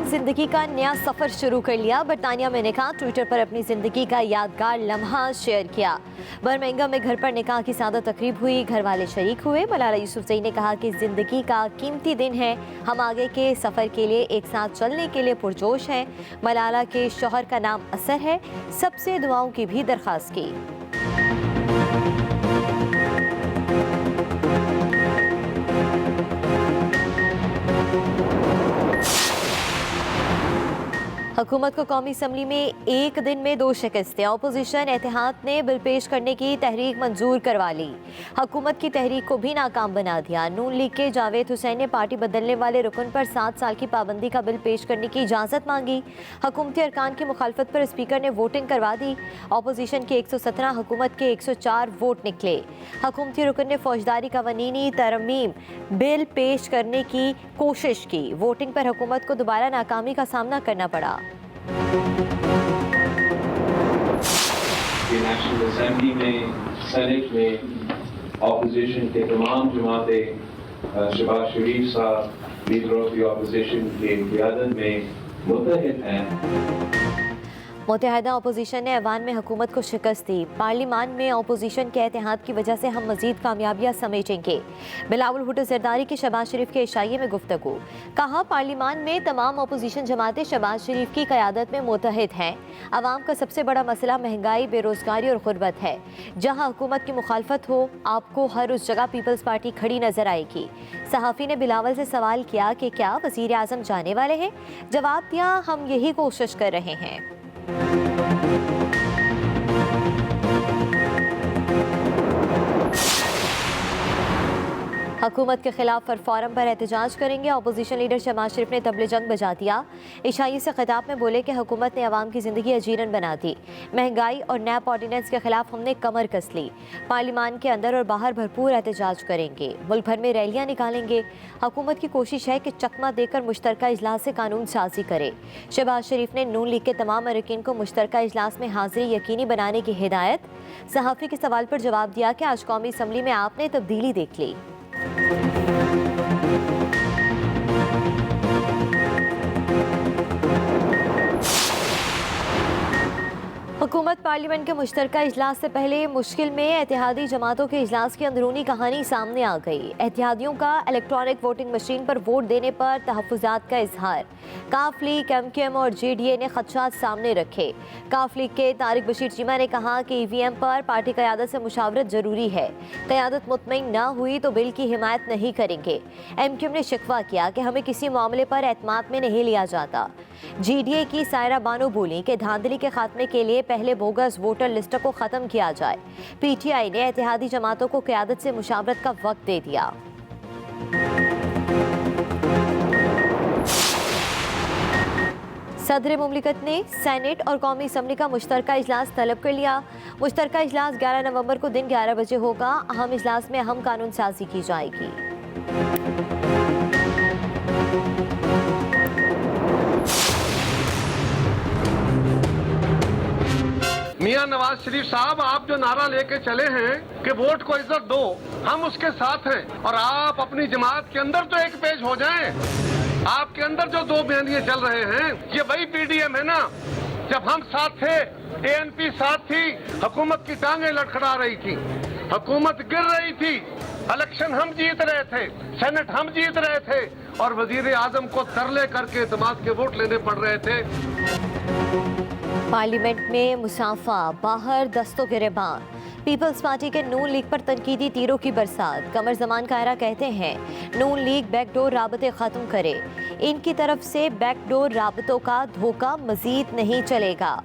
जिंदगी का नया सफर शुरू कर लिया। बरतानिया में निकाह, ट्विटर पर अपनी जिंदगी का यादगार लम्हा शेयर किया। बर्मिंघम में घर पर निकाह की सादा तकरीब हुई, घर वाले शरीक हुए। मलाला यूसुफजई ने कहा कि जिंदगी का कीमती दिन है, हम आगे के सफर के लिए एक साथ चलने के लिए पुरजोश हैं। मलाला के शौहर का नाम असर है, सबसे दुआओं की भी दरख्वास्त की। हुकूमत को कौमी असम्बली में एक दिन में 2 शिकस्तें। अपोजिशन एतिहाद ने बिल पेश करने की तहरीक मंजूर करवा ली, हुकूमत की तहरीक को भी नाकाम बना दिया। नून लीग के जावेद हुसैन ने पार्टी बदलने वाले रुकन पर 7 साल की पाबंदी का बिल पेश करने की इजाज़त मांगी। हुकूमती अरकान की मुखालफत पर स्पीकर ने वोटिंग करवा दी। अपोजिशन के 117, हुकूमत के 104 वोट निकले। हुकूमती रुकन ने फौजदारी कवानीनी तरमीम बिल पेश करने की कोशिश की। वोटिंग पर हुकूमत को दोबारा नाकामी का सामना करना पड़ा। नेशनल असेंबली में, सेनेट में ऑपोजिशन के तमाम जमातें शहबाज शरीफ साहब लीडर ऑफ द ऑपोजिशन के क़ियादत में मुत्तहिद हैं। मुत्तहिदा अपोजिशन ने ऐवान में हुकूमत को शिकस्त दी। पार्लिमान में अपोजिशन के इत्तेहाद की वजह से हम मजीद कामयाबियाँ समेटेंगे। बिलावल भुट्टो जरदारी के शहबाज शरीफ के इशाये में गुफ्तगू। कहा, पार्लिमान में तमाम अपोजिशन जमातें शहबाज शरीफ की क़यादत में मुत्तहिद हैं। आवाम का सबसे बड़ा मसला महंगाई, बेरोजगारी और गुर्बत है। जहाँ हुकूमत की मुखालफत हो, आपको हर उस जगह पीपल्स पार्टी खड़ी नजर आएगी। सहाफ़ी ने बिलावल से सवाल किया कि क्या वज़ीर आज़म जाने वाले हैं? जवाब दिया, हम यही कोशिश कर रहे हैं। हुकूमत के खिलाफ फार्म पर एहतजाज करेंगे। अपोजिशन लीडर शहबाज शरीफ ने तबले जंग बजा दिया। इशाई से खिताब में बोले कि हुकूमत ने अवाम की ज़िंदगी अजीरन बना दी। महंगाई और नैप ऑर्डिनेंस के खिलाफ हमने कमर कस ली। पार्लिमान के अंदर और बाहर भरपूर एहतजाज करेंगे। मुल्क भर में रैलियाँ निकालेंगे। हुकूमत की कोशिश है कि चकमा देकर मुश्तरका इजलास से कानून साजी करे। शहबाज शरीफ ने नून लीग के तमाम अरकान को मुश्तरका इजलास में हाजिरी यकीनी बनाने की हिदायत। सहाफ़ी के सवाल पर जवाब दिया कि आज कौमी असम्बली में आपने तब्दीली देख ली। हुकूमत पार्लियामेंट के मुश्तरका इजलास से पहले मुश्किल में एतिहादी जमातों के इजलास की अंदरूनी कहानी सामने आ गई। एतिहादियों का इलेक्ट्रॉनिक वोटिंग मशीन पर वोट देने पर तहफ़्फ़ुज़ात का इजहार। काफ लीग, MKM और JDA ने खदशात सामने रखे। काफ लीग के तारिक बशीर चीमा ने कहा कि EVM पर पार्टी क़यादत से मुशावरत ज़रूरी है। क़यादत मुतमईन ना हुई तो बिल की हिमायत नहीं करेंगे। MKM ने शिकवा किया कि हमें किसी मामले पर एतमाद में नहीं लिया जाता। JDA की सायरा बानो बोली कि धांधली के खात्मे के लिए पहले बोगस वोटर लिस्ट को ख़त्म किया जाए। PTI ने इत्तेहादी जमातों को क़यादत से मुशावरत का वक्त दे दिया। सदर मुमलिकत ने सेनेट और कौमी असम्बली का मुश्तरका इजलास तलब कर लिया। मुश्तरका इजलास 11 नवंबर को दिन 11 बजे होगा। अहम इजलास में अहम कानून साजी की जाएगी। मियां नवाज शरीफ साहब, आप जो नारा लेके चले हैं कि वोट को इज्जत दो, हम उसके साथ हैं। और आप अपनी जमात के अंदर तो एक पेज हो जाएं। आपके अंदर जो 2 बयानियां चल रहे हैं, ये वही PDM है ना। जब हम साथ थे, ANP साथ थी, हुकूमत की टांगें लड़खड़ा रही थी, हुकूमत गिर रही थी, इलेक्शन हम जीत रहे थे, सेनेट हम जीत रहे थे और वजीर आजम को तरले करके दमाद के वोट लेने पड़ रहे थे। पार्लियामेंट में मुसाफा, बाहर दस्तों गिरेबान। पीपल्स पार्टी के नून लीग पर तनकीदी तीरों की बरसात। कमर जमान कायरा कहते हैं नून लीग बैकडोर राबते ख़त्म करे। इनकी तरफ से बैकडोर राबतों का धोखा मजीद नहीं चलेगा।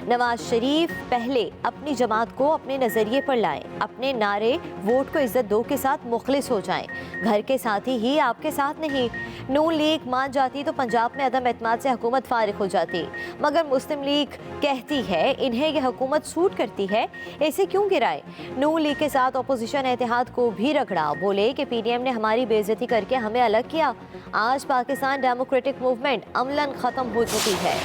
नवाज शरीफ पहले अपनी जमात को अपने नज़रिए पर लाएं। अपने नारे वोट को इज्जत दो के साथ मुखलिस हो जाएं। घर के साथी ही आपके साथ नहीं। नून लीग मान जाती तो पंजाब में अदम एतमाद से हुकूमत फारिग हो जाती, मगर मुस्लिम लीग कहती है इन्हें यह हुकूमत सूट करती है, ऐसे क्यों गिराए। नून लीग के साथ अपोजिशन इत्तेहाद को भी रगड़ा। बोले कि PDM ने हमारी बेइज्जती करके हमें अलग किया। आज पाकिस्तान डेमोक्रेटिक मूवमेंट अमलन ख़त्म हो चुकी है।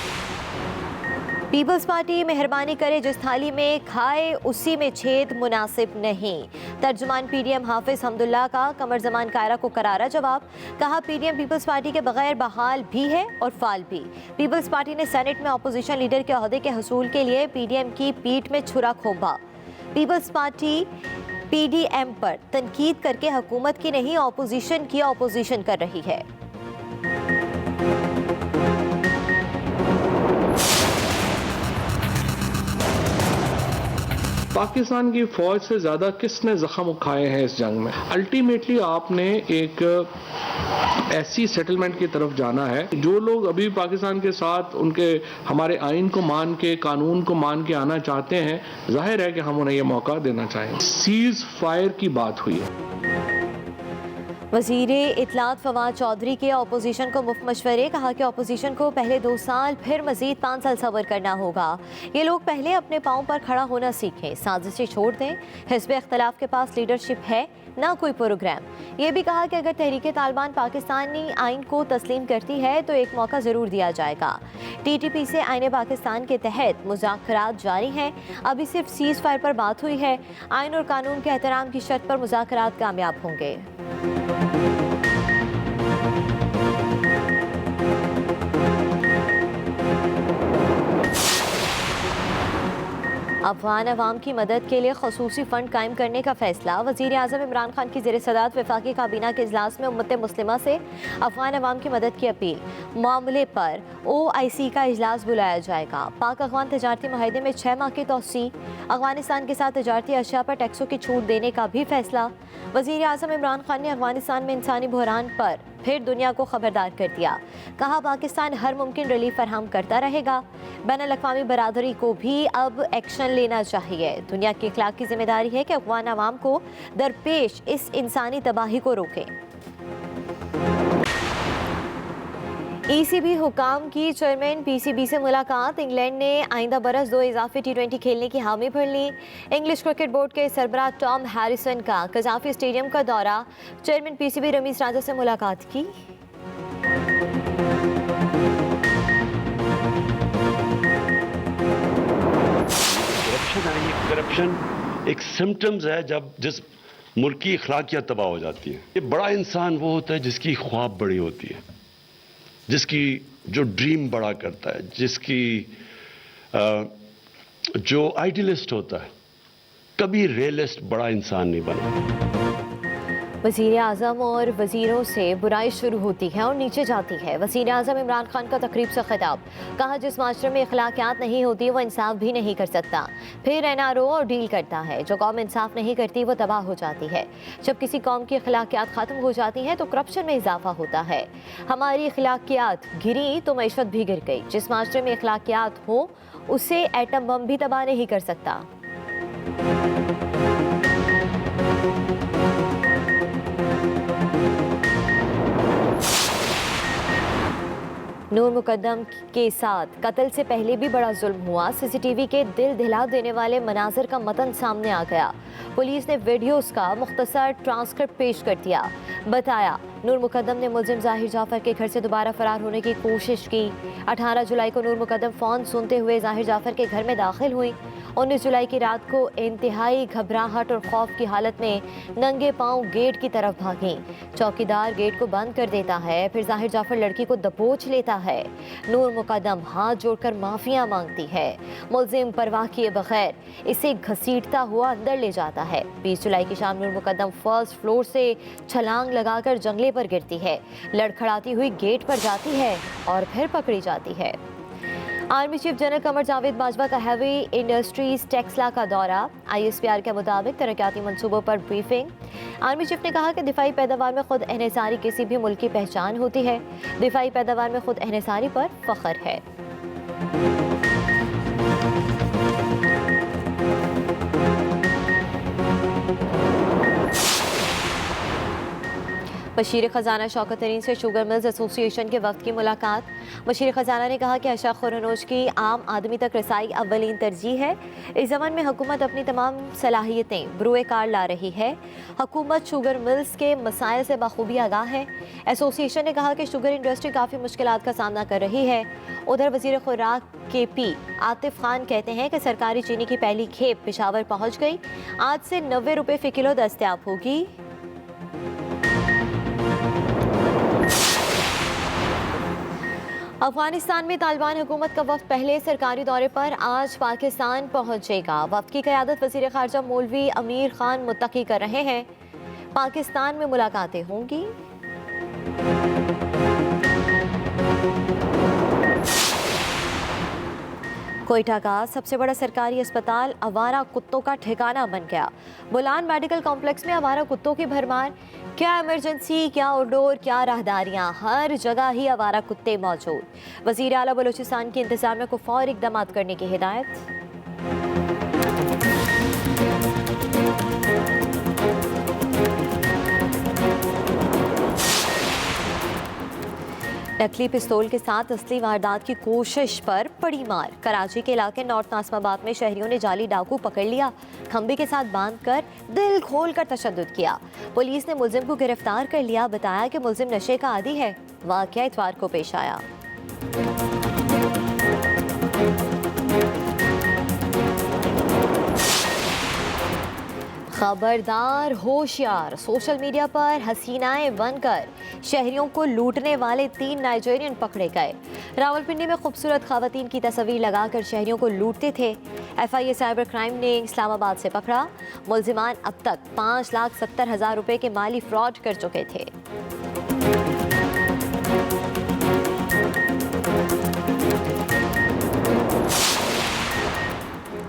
पीपल्स पार्टी मेहरबानी करे जिस थाली में खाए उसी में छेद मुनासिब नहीं। तर्जुमान पीडीएम हाफिज हमदुल्ला का कमर जमान कायरा को करारा जवाब। कहा पीडीएम पीपल्स पार्टी के बगैर बहाल भी है और फाल भी। पीपल्स पार्टी ने सेनेट में अपोजिशन लीडर के ओहदे के हसूल के लिए पीडीएम की पीठ में छुरा खोपा। पीपल्स पार्टी पीडीएम पर तनकीद करके हुकूमत की नहीं अपोजिशन की अपोजिशन कर रही है। पाकिस्तान की फौज से ज़्यादा किसने जख्म उठाए हैं इस जंग में? अल्टीमेटली आपने एक ऐसी सेटलमेंट की तरफ जाना है। जो लोग अभी पाकिस्तान के साथ उनके हमारे आइन को मान के कानून को मान के आना चाहते हैं, जाहिर है कि हम उन्हें यह मौका देना चाहेंगे। सीज फायर की बात हुई है। वज़ीर इत्तलात फवाद चौधरी के अपोजिशन को मुफ्त मशवरे। कहा कि अपोजिशन को पहले 2 साल फिर मजीद 5 साल सब्र करना होगा। ये लोग पहले अपने पाँव पर खड़ा होना सीखें, साजिशें छोड़ दें। हिज़्ब इख्तलाफ के पास लीडरशिप है ना कोई प्रोग्राम। ये भी कहा कि अगर तहरीक तालिबान पाकिस्तानी आइन को तस्लीम करती है तो एक मौका ज़रूर दिया जाएगा। TTP से आइन पाकिस्तान के तहत मुज़ाकरात जारी हैं। अभी सिर्फ सीज़ फायर पर बात हुई है। आइन और कानून के एहतराम की शर्त पर मुज़ाकरात कामयाब होंगे। अफगान अवाम की मदद के लिए खसूसी फ़ंड कायम करने का फैसला। वज़ीर आज़म इमरान खान की ज़ेर सदारत वफाकी काबीना के इजलास में उम्मत मुस्लिमा से अफगान अवाम की मदद की अपील। मामले पर OIC का इजलास बुलाया जाएगा। पाक अफगान तजारती मुआहदे में 6 माह की तोसी। अफगानिस्तान के साथ तजारती अशिया पर टैक्सों की छूट देने का भी फैसला। वज़ीर आज़म इमरान खान ने अफगानिस्तान में इंसानी बहरान पर फिर दुनिया को खबरदार कर दिया। कहा पाकिस्तान हर मुमकिन रिलीफ फराहम करता रहेगा। बैनुल-अक़वामी बरादरी को भी अब एक्शन लेना चाहिए। दुनिया की अखलाकी जिम्मेदारी है कि अफगान अवाम को दरपेश इस इंसानी तबाही को रोकें। ECB हुकाम की चेयरमैन PCB से मुलाकात। इंग्लैंड ने आइंदा बरस 2 इजाफी T20 खेलने की हामी भर ली। इंग्लिश क्रिकेट बोर्ड के सरबराह टॉम हैरिसन का कज़ाफी स्टेडियम का दौरा। चेयरमैन PCB रमीज राजा से मुलाकात की। करप्शन एक सिम्टम्स है जब जिस मुल्क की अखलाकियात तबाह हो जाती है। ये बड़ा इंसान वो होता है जिसकी ख्वाब बड़ी होती है, जिसकी जो ड्रीम बड़ा करता है, जिसकी जो आइडियलिस्ट होता है। कभी रियलिस्ट बड़ा इंसान नहीं बना। वज़ीर आज़म और वज़ीरों से बुराई शुरू होती है और नीचे जाती है। वज़ीर आज़म इमरान खान का तकरीब से खिताब। कहा जिस माशरे में अखलाकियात नहीं होती वो इंसाफ भी नहीं कर सकता। फिर NRO और डील करता है। जो कौम इंसाफ नहीं करती वो तबाह हो जाती है। जब किसी कौम की अखलाकियात ख़त्म हो जाती हैं तो करप्शन में इजाफा होता है। हमारी अखलाकियात गिरी तो मईशत भी गिर गई। जिस माशरे में अखलाकियात हो उसे एटम बम भी तबाह नहीं कर सकता। नूर मुकद्दम के साथ कत्ल से पहले भी बड़ा जुल्म हुआ। CCTV के दिल दिला देने वाले मनाजर का मतन सामने आ गया। पुलिस ने वीडियोस का मुख्तसर ट्रांसक्रिप्ट पेश कर दिया। बताया नूर मुकद्दम ने मुलजिम जाहिर जाफर के घर से दोबारा फरार होने की कोशिश की। 18 जुलाई को नूर मुकद्दम फ़ोन सुनते हुए जाहिर जाफर के घर में दाखिल हुई। 19 जुलाई की रात को इंतहाई घबराहट और खौफ की हालत में नंगे पांव गेट की तरफ भागी। चौकीदार गेट को बंद कर देता है। फिर जाहिर जाफर लड़की को दबोच लेता है। नूर मुकद्दम हाथ जोड़कर माफिया मांगती है। मुलजिम परवाह किए बगैर इसे घसीटता हुआ अंदर ले जाता है। 20 जुलाई की शाम नूर मुकद्दम फर्स्ट फ्लोर से छलांग लगाकर जंगले पर गिरती है। लड़खड़ाती हुई गेट पर जाती है और फिर पकड़ी जाती है। Army chief general Qamar Javed Bajwa का हैवी इंडस्ट्रीज टेक्सला का दौरा। ISPR के मुताबिक तरक्याती मंसूबों पर ब्रीफिंग। आर्मी चीफ ने कहा कि दिफाई पैदावार में खुद एहसारी किसी भी मुल्क की पहचान होती है। दिफाई पैदावार में खुद एहसारी पर फख्र है। वज़ीर ख़जाना शौकत तरीन से शुगर मिल्स एसोसिएशन के वक्त की मुलाकात। वज़ीर ख़जाना ने कहा कि अशा खुरनोश की आम आदमी तक रसाई अव्वलीन तरजीह है। इस ज़मान में हुकूमत अपनी तमाम सलाहियतें बरूए कार ला रही है। हुकूमत शुगर मिल्स के मसाइल से बखूबी आगाह है। एसोसिएशन ने कहा कि शुगर इंडस्ट्री काफ़ी मुश्किलात का सामना कर रही है। उधर वज़ीर खुराक KP आतिफ खान कहते हैं कि सरकारी चीनी की पहली खेप पेशावर पहुँच गई। आज से 90 रुपये फ़ी किलो दस्तयाब होगी। अफगानिस्तान में तालिबान हुकूमत का वफ्द पहले सरकारी दौरे पर आज पाकिस्तान पहुंचेगा। वफ्द की क़यादत वज़ीर ख़ारजा मौलवी अमीर खान मुत्तकी कर रहे हैं। पाकिस्तान में मुलाकातें होंगी। कोयटा का सबसे बड़ा सरकारी अस्पताल आवारा कुत्तों का ठिकाना बन गया। बुलान मेडिकल कॉम्प्लेक्स में आवारा कुत्तों की भरमार। क्या इमरजेंसी, क्या आउटडोर, क्या राहदारियां, हर जगह ही आवारा कुत्ते मौजूद। वज़ीर आला बलूचिस्तान की इंतजामिया को फौरी इक़दाम करने की हिदायत। नकली पिस्तौल के साथ असली वारदात की कोशिश पर पड़ी मार। कराची के इलाके नॉर्थ नासमाबाद में शहरियों ने जाली डाकू पकड़ लिया। खंबे के साथ बांधकर दिल खोलकर तशद्दुद किया। पुलिस ने मुलजिम को गिरफ्तार कर लिया। बताया कि मुलजिम नशे का आदी है। वाक़या इतवार को पेश आया। खबरदार, होशियार। सोशल मीडिया पर हसीनाएं बनकर शहरियों को लूटने वाले 3 नाइजीरियन पकड़े गए। रावलपिंडी में खूबसूरत खवातीन की तस्वीर लगाकर शहरियों को लूटते थे। FIA साइबर क्राइम ने इस्लामाबाद से पकड़ा। मुलजिमान अब तक 5,70,000 रुपए के माली फ्रॉड कर चुके थे।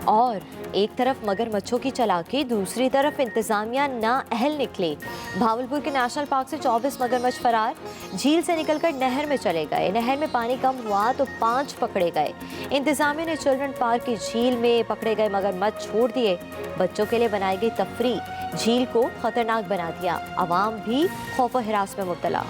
और एक तरफ मगरमच्छों की चालाकी, दूसरी तरफ इंतजामिया ना अहल निकली। भावलपुर के नेशनल पार्क से 24 मगरमच्छ फरार। झील से निकलकर नहर में चले गए। नहर में पानी कम हुआ तो 5 पकड़े गए। इंतजामिया ने चिल्ड्रन पार्क की झील में पकड़े गए मगरमच्छ छोड़ दिए। बच्चों के लिए बनाई गई तफरी झील को खतरनाक बना दिया। आवाम भी खौफ व हिरास में मुब्तला।